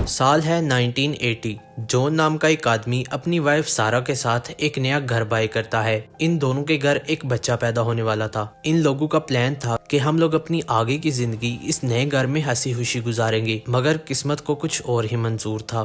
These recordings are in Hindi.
साल है 1980। जॉन नाम का एक आदमी अपनी वाइफ सारा के साथ एक नया घर बाय करता है। इन दोनों के घर एक बच्चा पैदा होने वाला था। इन लोगों का प्लान था कि हम लोग अपनी आगे की जिंदगी इस नए घर में हंसी खुशी गुजारेंगे, मगर किस्मत को कुछ और ही मंजूर था।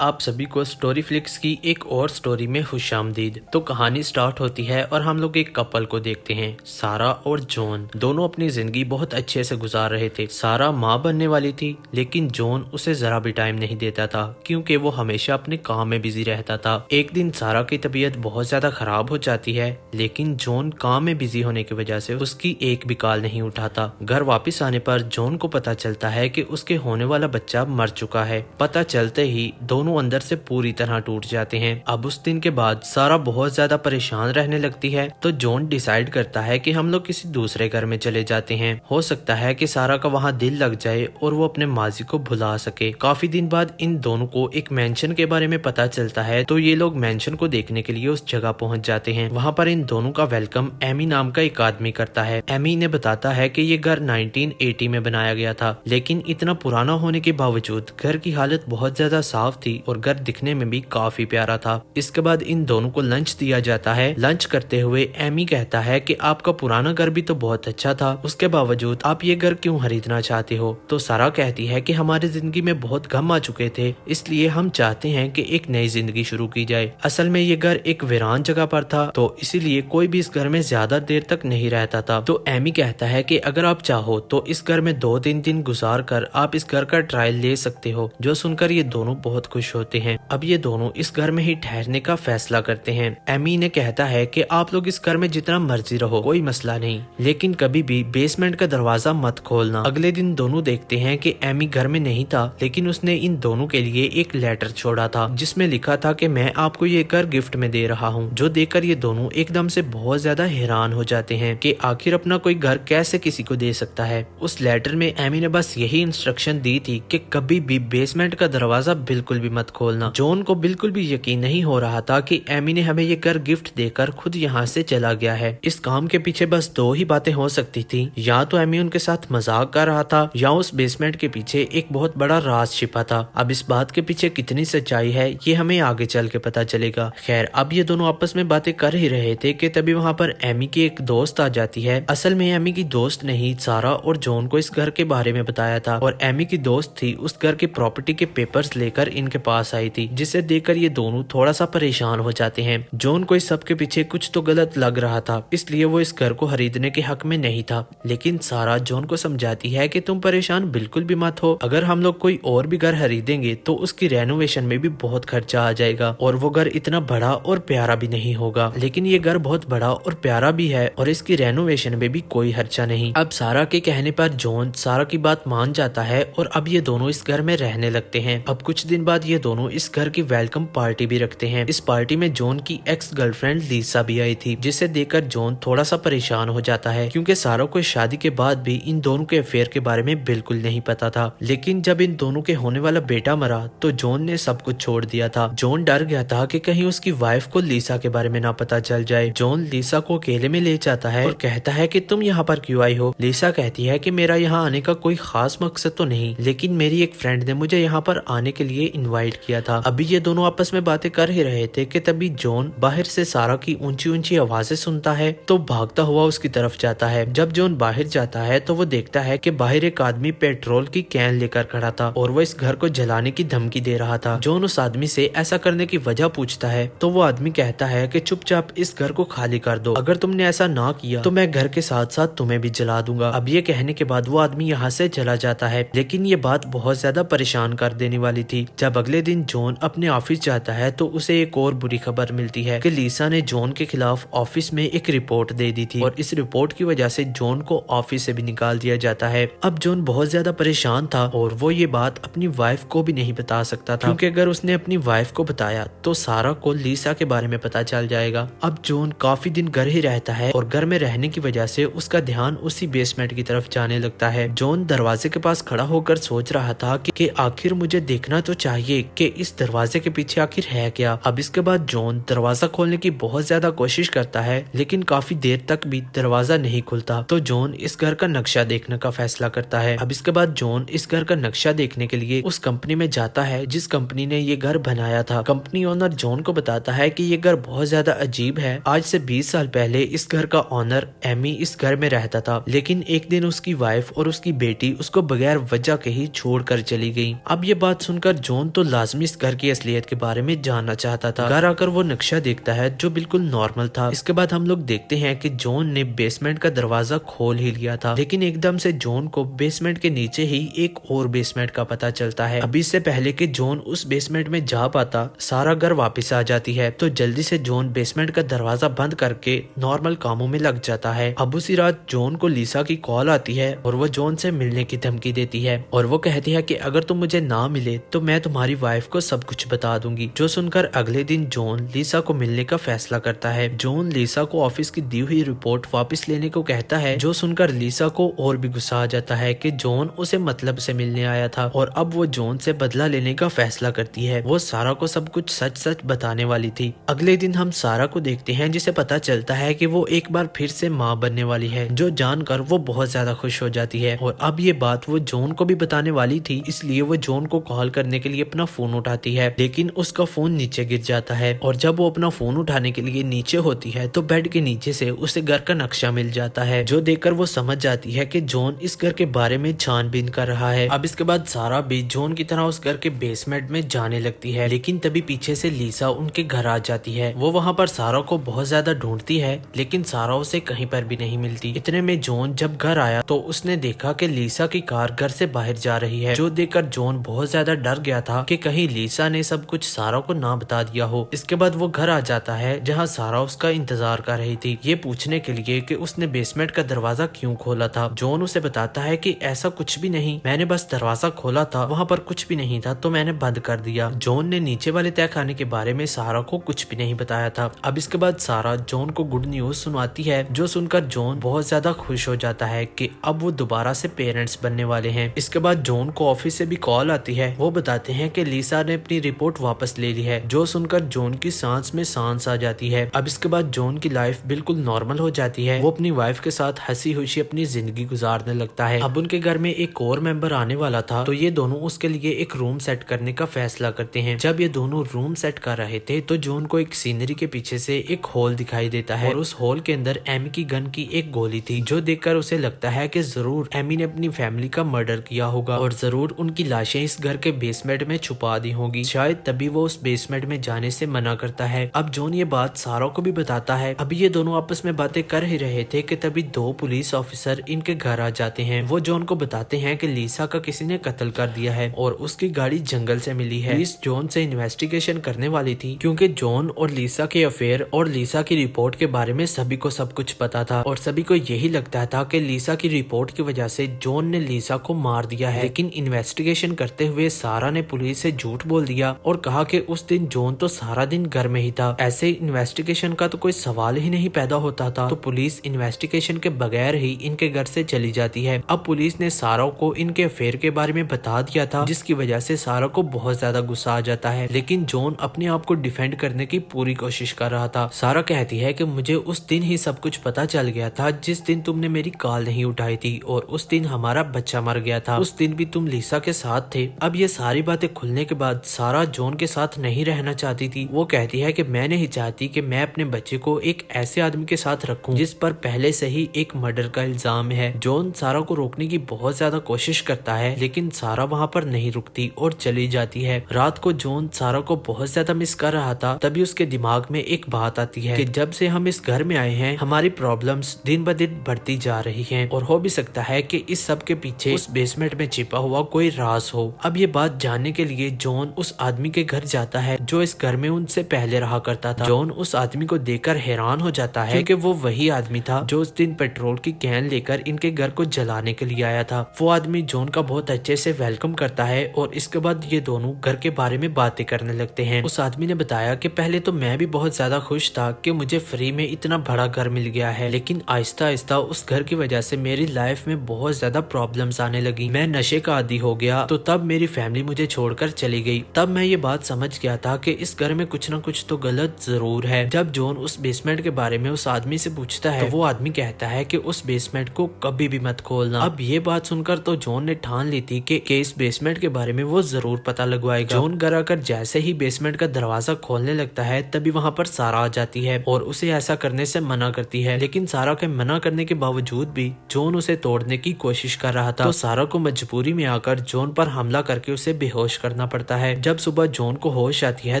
आप सभी को स्टोरी फ्लिक्स की एक और स्टोरी में खुशामदीद। तो कहानी स्टार्ट होती है और हम लोग एक कपल को देखते हैं। सारा और जॉन दोनों अपनी जिंदगी बहुत अच्छे से गुजार रहे थे। सारा माँ बनने वाली थी, लेकिन जॉन उसे जरा भी टाइम नहीं देता था क्योंकि वो हमेशा अपने काम में बिजी रहता था। एक दिन सारा की तबीयत बहुत ज्यादा खराब हो जाती है, लेकिन जॉन काम में बिजी होने की वजह से उसकी एक भी कॉल नहीं उठाता। घर वापस आने पर जॉन को पता चलता है कि उसके होने वाला बच्चा मर चुका है। पता चलते ही दोनों अंदर से पूरी तरह टूट जाते हैं। अब उस दिन के बाद सारा बहुत ज्यादा परेशान रहने लगती है, तो जॉन डिसाइड करता है कि हम लोग किसी दूसरे घर में चले जाते हैं। हो सकता है कि सारा का वहाँ दिल लग जाए और वो अपने माजी को भुला सके। काफी दिन बाद इन दोनों को एक मेंशन के बारे में पता चलता है, तो ये लोग मेंशन को देखने के लिए उस जगह पहुंच जाते हैं। वहाँ पर इन दोनों का वेलकम एमी नाम का एक आदमी करता है। एमी ने बताता है कि ये घर 1980 में बनाया गया था, लेकिन इतना पुराना होने के बावजूद घर की हालत बहुत ज्यादा साफ थी और घर दिखने में भी काफी प्यारा था। इसके बाद इन दोनों को लंच दिया जाता है। लंच करते हुए एमी कहता है कि आपका पुराना घर भी तो बहुत अच्छा था, उसके बावजूद आप ये घर क्यों खरीदना चाहते हो? तो सारा कहती है कि हमारी जिंदगी में बहुत गम आ चुके थे, इसलिए हम चाहते हैं कि एक नई जिंदगी शुरू की जाए। असल में ये घर एक वीरान जगह पर था, तो इसीलिए कोई भी इस घर में ज्यादा देर तक नहीं रहता था। तो एमी कहता है कि अगर आप चाहो तो इस घर में 2-3 दिन गुजार कर आप इस घर का ट्रायल ले सकते हो। जो सुनकर ये दोनों बहुत खुश होते हैं। अब ये दोनों इस घर में ही ठहरने का फैसला करते हैं। एमी ने कहता है कि आप लोग इस घर में जितना मर्जी रहो, कोई मसला नहीं, लेकिन कभी भी बेसमेंट का दरवाजा मत खोलना। अगले दिन दोनों देखते हैं कि एमी घर में नहीं था, लेकिन उसने इन दोनों के लिए एक लेटर छोड़ा था जिसमें लिखा था कि मैं आपको ये घर गिफ्ट में दे रहा हूँ। जो देखकर ये दोनों एकदम से बहुत ज्यादा हैरान हो जाते हैं कि आखिर अपना कोई घर कैसे किसी को दे सकता है। उस लेटर में एमी ने बस यही इंस्ट्रक्शन दी थी कि कभी भी बेसमेंट का दरवाजा बिल्कुल भी मत खोलना। जॉन को बिल्कुल भी यकीन नहीं हो रहा था कि एमी ने हमें ये घर गिफ्ट देकर खुद यहाँ से चला गया है। इस काम के पीछे बस दो ही बातें हो सकती थी, या तो एमी उनके साथ मजाक कर रहा था, या उस बेसमेंट के पीछे एक बहुत बड़ा राज छिपा था। अब इस बात के पीछे कितनी सच्चाई है ये हमें आगे चल के पता चलेगा। खैर, अब ये दोनों आपस में बातें कर ही रहे थे कि तभी वहाँ पर एमी की एक दोस्त आ जाती है। असल में एमी की दोस्त ने ही सारा और जॉन को इस घर के बारे में बताया था, और एमी की दोस्त थी उस घर के प्रॉपर्टी के पेपर्स लेकर इनके पास आई थी, जिसे देखकर ये दोनों थोड़ा सा परेशान हो जाते हैं। जॉन को इस सब के पीछे कुछ तो गलत लग रहा था, इसलिए वो इस घर को खरीदने के हक में नहीं था। लेकिन सारा जॉन को समझाती है कि तुम परेशान बिल्कुल भी मत हो, अगर हम लोग कोई और भी घर खरीदेंगे तो उसकी रेनोवेशन में भी बहुत खर्चा आ जाएगा, और वो घर इतना बड़ा और प्यारा भी नहीं होगा। लेकिन ये घर बहुत बड़ा और प्यारा भी है, और इसकी रेनोवेशन में भी कोई खर्चा नहीं। अब सारा के कहने पर जॉन सारा की बात मान जाता है, और अब ये दोनों इस घर में रहने लगते हैं। अब कुछ दिन बाद ये दोनों इस घर की वेलकम पार्टी भी रखते हैं। इस पार्टी में जॉन की एक्स गर्लफ्रेंड लीसा भी आई थी, जिसे देखकर जॉन थोड़ा सा परेशान हो जाता है, क्योंकि सारा को शादी के बाद भी इन दोनों के अफेयर के बारे में बिल्कुल नहीं पता था। लेकिन जब इन दोनों के होने वाला बेटा मरा तो जॉन ने सब कुछ छोड़ दिया था। जॉन डर गया था कि कहीं उसकी वाइफ को लीसा के बारे में ना पता चल जाए। जॉन लीसा को अकेले में ले जाता है और कहता है कि तुम यहाँ पर क्यों आई हो? लीसा कहती है कि मेरा यहाँ आने का कोई खास मकसद तो नहीं, लेकिन मेरी एक फ्रेंड ने मुझे यहाँ पर आने के लिए इनवाइट किया था। अभी ये दोनों आपस में बातें कर ही रहे थे कि तभी जॉन बाहर से सारा की ऊंची ऊंची आवाजें सुनता है, तो भागता हुआ उसकी तरफ जाता है। जब जॉन बाहर जाता है तो वो देखता है कि बाहर एक आदमी पेट्रोल की कैन लेकर खड़ा था, और वो इस घर को जलाने की धमकी दे रहा था। जॉन उस आदमी से ऐसा करने की वजह पूछता है, तो वो आदमी कहता है कि चुपचाप इस घर को खाली कर दो, अगर तुमने ऐसा ना किया तो मैं घर के साथ साथ तुम्हें भी जला दूंगा। अब ये कहने के बाद वो आदमी यहाँ से चला जाता है, लेकिन ये बात बहुत ज्यादा परेशान कर देने वाली थी। जब अगले दिन जॉन अपने ऑफिस जाता है तो उसे एक और बुरी खबर मिलती है कि लीसा ने जॉन के खिलाफ ऑफिस में एक रिपोर्ट दे दी थी, और इस रिपोर्ट की वजह से जॉन को ऑफिस से भी निकाल दिया जाता है। अब जॉन बहुत ज्यादा परेशान था, और वो ये बात अपनी वाइफ को भी नहीं बता सकता था, क्योंकि अगर उसने अपनी वाइफ को बताया तो सारा को लीसा के बारे में पता चल जाएगा। अब जॉन काफी दिन घर ही रहता है और घर में रहने की वजह से उसका ध्यान उसी बेसमेंट की तरफ जाने लगता है। जॉन दरवाजे के पास खड़ा होकर सोच रहा था कि आखिर मुझे देखना तो चाहिए कि इस दरवाजे के पीछे आखिर है क्या। अब इसके बाद जॉन दरवाजा खोलने की बहुत ज्यादा कोशिश करता है लेकिन काफी देर तक भी दरवाजा नहीं खुलता। तो जॉन इस घर का नक्शा देखने का फैसला करता है। अब इसके बाद जॉन इस घर का नक्शा देखने के लिए उस कंपनी में जाता है जिस कंपनी ने ये घर बनाया था। कंपनी ओनर जॉन को बताता है कि ये घर बहुत ज्यादा अजीब है। आज से 20 साल पहले इस घर का ओनर एमी इस घर में रहता था, लेकिन एक दिन उसकी वाइफ और उसकी बेटी उसको बगैर वजह के ही छोड़कर चली गई। अब ये बात सुनकर जॉन तो लाजमी इस घर की असलियत के बारे में जानना चाहता था। घर आकर वो नक्शा देखता है जो बिल्कुल नॉर्मल था। इसके बाद हम लोग देखते हैं कि जॉन ने बेसमेंट का दरवाजा खोल ही लिया था, लेकिन एकदम से जॉन को बेसमेंट के नीचे ही एक और बेसमेंट का पता चलता है। अभी इससे पहले कि जॉन उस बेसमेंट में जा पाता सारा घर वापस आ जाती है। तो जल्दी से जॉन बेसमेंट का दरवाजा बंद करके नॉर्मल कामों में लग जाता है। अब उसी रात जॉन को लीसा की कॉल आती है और वो जॉन से मिलने की धमकी देती है और वो कहती है कि अगर तुम मुझे ना मिले तो मैं तुम्हारी वाइफ को सब कुछ बता दूंगी। जो सुनकर अगले दिन जॉन लीसा को मिलने का फैसला करता है। जॉन लीसा को ऑफिस की दी हुई रिपोर्ट वापस लेने को कहता है। जो सुनकर लीसा को और भी गुस्सा आ जाता है कि जॉन उसे मतलब से मिलने आया था और अब वो जॉन से बदला लेने का फैसला करती है। वो सारा को सब कुछ सच सच बताने वाली थी। अगले दिन हम सारा को देखते हैं जिसे पता चलता है कि वो एक बार फिर से माँ बनने वाली है, जो जानकर वो बहुत ज्यादा खुश हो जाती है। और अब ये बात वो जॉन को भी बताने वाली थी, इसलिए वो जॉन को कॉल करने के लिए अपना फोन उठाती है, लेकिन उसका फोन नीचे गिर जाता है। और जब वो अपना फोन उठाने के लिए नीचे होती है तो बेड के नीचे से उसे घर का नक्शा मिल जाता है, जो देखकर वो समझ जाती है कि जॉन इस घर के बारे में छानबीन कर रहा है। अब इसके बाद सारा भी जॉन की तरह उस घर के बेसमेंट में जाने लगती है, लेकिन तभी पीछे से लीसा उनके घर आ जाती है। वो वहाँ पर सारा को बहुत ज्यादा ढूंढती है, लेकिन सारा उसे कहीं पर भी नहीं मिलती। इतने में जॉन जब घर आया तो उसने देखा कि लीसा की कार घर से बाहर जा रही है, जो देखकर जॉन बहुत ज्यादा डर गया था कि कहीं लीसा ने सब कुछ सारा को ना बता दिया हो। इसके बाद वो घर आ जाता है जहाँ सारा उसका इंतजार कर रही थी, ये पूछने के लिए कि उसने बेसमेंट का दरवाजा क्यों खोला था। जॉन उसे बताता है कि ऐसा कुछ भी नहीं, मैंने बस दरवाजा खोला था, वहाँ पर कुछ भी नहीं था तो मैंने बंद कर दिया। जॉन ने नीचे वाले तय खाने के बारे में सारा को कुछ भी नहीं बताया था। अब इसके बाद सारा जॉन को गुड न्यूज सुनाती है, जो सुनकर जॉन बहुत ज्यादा खुश हो जाता है कि अब वो दोबारा से पेरेंट्स बनने वाले हैं। इसके बाद जॉन को ऑफिस से भी कॉल आती है। वो बताते हैं कि लीसा ने अपनी रिपोर्ट वापस ले ली है, जो सुनकर जॉन की सांस में सांस आ जाती है। अब इसके बाद जॉन की लाइफ बिल्कुल नॉर्मल हो जाती है। वो अपनी वाइफ के साथ हंसी खुशी अपनी जिंदगी गुजारने लगता है। अब उनके घर में एक और मेंबर आने वाला था, तो ये दोनों उसके लिए एक रूम सेट करने का फैसला करते हैं। जब ये दोनों रूम सेट कर रहे थे तो जॉन को एक सीनरी के पीछे से एक होल दिखाई देता है और उस होल के अंदर एमी की गन की एक गोली थी, जो देखकर उसे लगता है कि जरूर एमी ने अपनी फैमिली का मर्डर किया होगा और जरूर उनकी लाशें इस घर के बेसमेंट में छुपा दी होगी। शायद तभी वो उस बेसमेंट में जाने से मना करता है। अब जॉन ये बात सारा को भी बताता है। अभी ये दोनों आपस में बातें कर ही रहे थे कि तभी 2 पुलिस ऑफिसर इनके घर आ जाते हैं। वो जॉन को बताते हैं कि लीसा का किसी ने कत्ल कर दिया है और उसकी गाड़ी जंगल से मिली है। पुलिस जॉन से इन्वेस्टिगेशन करने वाली थी, क्योंकि जॉन और लीसा के अफेयर और लीसा की रिपोर्ट के बारे में सभी को सब कुछ पता था और सभी को यही लगता था कि लीसा की रिपोर्ट की वजह से जॉन ने लीसा को मार दिया है। लेकिन इन्वेस्टिगेशन करते हुए सारा ने पुलिस से झूठ बोल दिया और कहा कि उस दिन जॉन तो सारा दिन घर में ही था। ऐसे इन्वेस्टिगेशन का तो कोई सवाल ही नहीं पैदा होता था। तो पुलिस इन्वेस्टिगेशन के बगैर ही इनके घर से चली जाती है। अब पुलिस ने सारा को इनके अफेयर के बारे में बता दिया था, जिसकी वजह से सारा को बहुत ज्यादा गुस्सा आ जाता है। लेकिन जॉन अपने आप को डिफेंड करने की पूरी कोशिश कर रहा था। सारा कहती है कि मुझे उस दिन ही सब कुछ पता चल गया था, जिस दिन तुमने मेरी कॉल नहीं उठाई थी और उस दिन हमारा बच्चा मर गया था। उस दिन भी तुम लीसा के साथ थे। अब ये सारी बातें खुलने के बाद सारा जॉन के साथ नहीं रहना चाहती थी। वो कहती है कि मैं नहीं चाहती कि मैं अपने बच्चे को एक ऐसे आदमी के साथ रखूं जिस पर पहले से ही एक मर्डर का इल्जाम है। जॉन सारा को रोकने की बहुत ज्यादा कोशिश करता है, लेकिन सारा वहाँ पर नहीं रुकती और चली जाती है। रात को जॉन सारा को बहुत ज्यादा मिस कर रहा था, तभी उसके दिमाग में एक बात आती है कि जब से हम इस घर में आए हैं हमारी प्रॉब्लम्स दिन ब दिन बढ़ती जा रही हैं और हो भी सकता है कि इस सब के पीछे उस बेसमेंट में छिपा हुआ कोई राज हो। अब ये बात जानने के लिए जॉन उस आदमी के घर जाता है जो इस घर में उनसे पहले रहा करता था। जॉन उस आदमी को देखकर हैरान हो जाता है क्योंकि वो वही आदमी था जो उस दिन पेट्रोल की कैन लेकर इनके घर को जलाने के लिए आया था। वो आदमी जॉन का बहुत अच्छे से वेलकम करता है और इसके बाद ये दोनों घर के बारे में बातें करने लगते हैं। उस आदमी ने बताया कि पहले तो मैं भी बहुत ज्यादा खुश था कि मुझे फ्री में इतना बड़ा घर मिल गया है, लेकिन आहिस्ता आहिस्ता उस घर की वजह से मेरी लाइफ में बहुत ज्यादा प्रॉब्लम्स आने लगी। मैं नशे का आदी हो गया, तो तब मेरी फैमिली मुझे छोड़कर चली गई। तब मैं ये बात समझ गया था कि इस घर में कुछ ना कुछ तो गलत जरूर है। जब जॉन उस बेसमेंट के बारे में उस आदमी से पूछता है तो वो आदमी कहता है कि उस बेसमेंट को कभी भी मत खोलना। अब ये बात सुनकर तो जॉन ने ठान ली थी कि इस बेसमेंट के बारे में वो जरूर पता लगवाएगा। जॉन घर आकर जैसे ही बेसमेंट का दरवाजा खोलने लगता है तभी वहाँ पर सारा आ जाती है और उसे ऐसा करने से मना करती है, लेकिन सारा के मना करने के बावजूद भी जॉन उसे तोड़ने की कोशिश कर रहा था। तो सारा को मजबूरी में आकर जॉन पर हमला करके उसे बेहोश करना पड़ता है। जब सुबह जॉन को होश आती है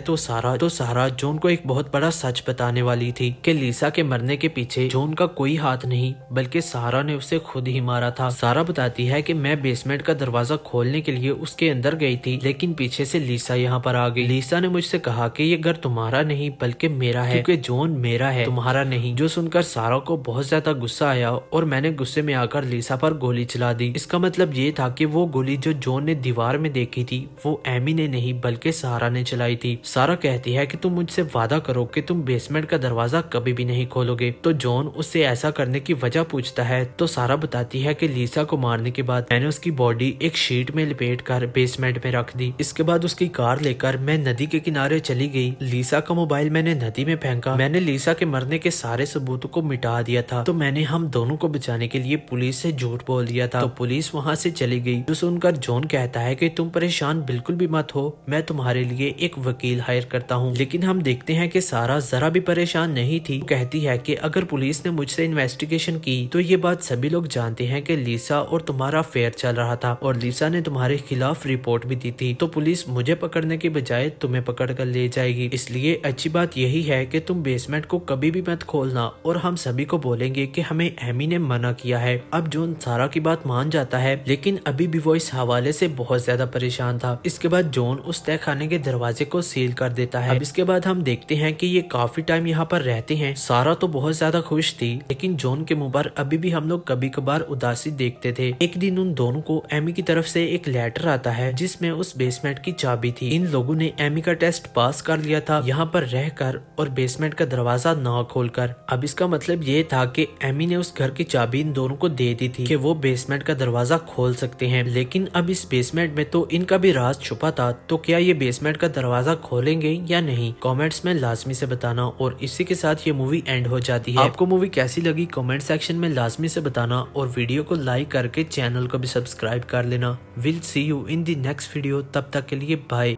तो सारा जॉन को एक बहुत बड़ा सच बताने वाली थी कि लीसा के मरने के पीछे जॉन का कोई हाथ नहीं बल्कि सारा ने उसे खुद ही मारा था। सारा बताती है कि मैं बेसमेंट का दरवाजा खोलने के लिए उसके अंदर गई थी, लेकिन पीछे से लीसा यहाँ पर आ गई। लीसा ने मुझसे कहा कि ये घर तुम्हारा नहीं बल्कि मेरा है, क्योंकि जॉन मेरा है, तुम्हारा नहीं। जो सुनकर सारा को बहुत ज्यादा गुस्सा आया और मैंने गुस्से में आकर लीसा पर गोली चला दी। इसका मतलब ये था कि वो गोली जो जॉन ने दीवार में देखी थी वो एमी ने नहीं बल्कि सारा ने चलाई थी। सारा कहती है कि तुम मुझसे वादा करो कि तुम बेसमेंट का दरवाजा कभी भी नहीं खोलोगे। तो जॉन उससे ऐसा करने की वजह पूछता है तो सारा बताती है कि लीसा को मारने के बाद मैंने उसकी बॉडी एक शीट में लपेट कर बेसमेंट में रख दी। इसके बाद उसकी कार लेकर मैं नदी के किनारे चली गई। लीसा का मोबाइल मैंने नदी में फेंका। मैंने लीसा के मरने के सारे सबूतों को मिटा दिया था। तो मैंने हम दोनों को बचाने के लिए पुलिस से झूठ बोल दिया था। तो पुलिस वहाँ से चली गई। जो सुनकर जॉन कहता है कि तुम परेशान बिल्कुल भी मत हो, मैं तुम्हारे लिए एक वकील हायर करता हूँ। लेकिन हम देखते हैं कि सारा जरा भी परेशान नहीं थी। कहती है कि अगर पुलिस ने मुझसे इन्वेस्टिगेशन की तो ये बात सभी लोग जानते हैं कि लीसा और तुम्हारा अफेयर चल रहा था और लीसा ने तुम्हारे खिलाफ रिपोर्ट भी दी थी। तो पुलिस मुझे पकड़ने के बजाय तुम्हें पकड़ कर ले जाएगी। इसलिए अच्छी बात यही है कि तुम बेसमेंट को कभी भी मत खोलना और हम सभी को बोलेंगे कि हमें एमी ने मना किया है। अब जॉन सारा की बात मान जाता है, लेकिन अभी भी वो इस हवाले से बहुत ज्यादा परेशान था। इसके बाद जॉन उस तय खाने के दरवाजे को सील कर देता है। अब इसके बाद हम देखते हैं कि ये काफी टाइम यहाँ पर रहते हैं। सारा तो बहुत ज्यादा खुश थी, लेकिन जॉन के मुंह पर अभी भी हम लोग कभी कभार उदासी देखते थे। एक दिन उन दोनों को एमी की तरफ से एक लेटर आता है जिसमें उस बेसमेंट की चाबी थी। इन लोगों ने एमी का टेस्ट पास कर लिया था यहाँ पर रहकर और बेसमेंट का दरवाजा ना खोलकर। अब इसका मतलब ये था कि एमी ने उस घर की चाबी इन दोनों को दे दी थी कि वो बेसमेंट का दरवाजा खोल सकते हैं। लेकिन अब इस बेसमेंट में तो इनका भी राज छुपा था। तो क्या ये बेसमेंट का दरवाजा खोलेंगे या नहीं, कमेंट्स में लाजमी से बताना। और इसी के साथ ये मूवी एंड हो जाती है। आपको मूवी कैसी लगी कमेंट सेक्शन में लाजमी से बताना और वीडियो को लाइक करके चैनल को भी सब्सक्राइब कर लेना। Will see you in the next video. तब तक के लिए बाय।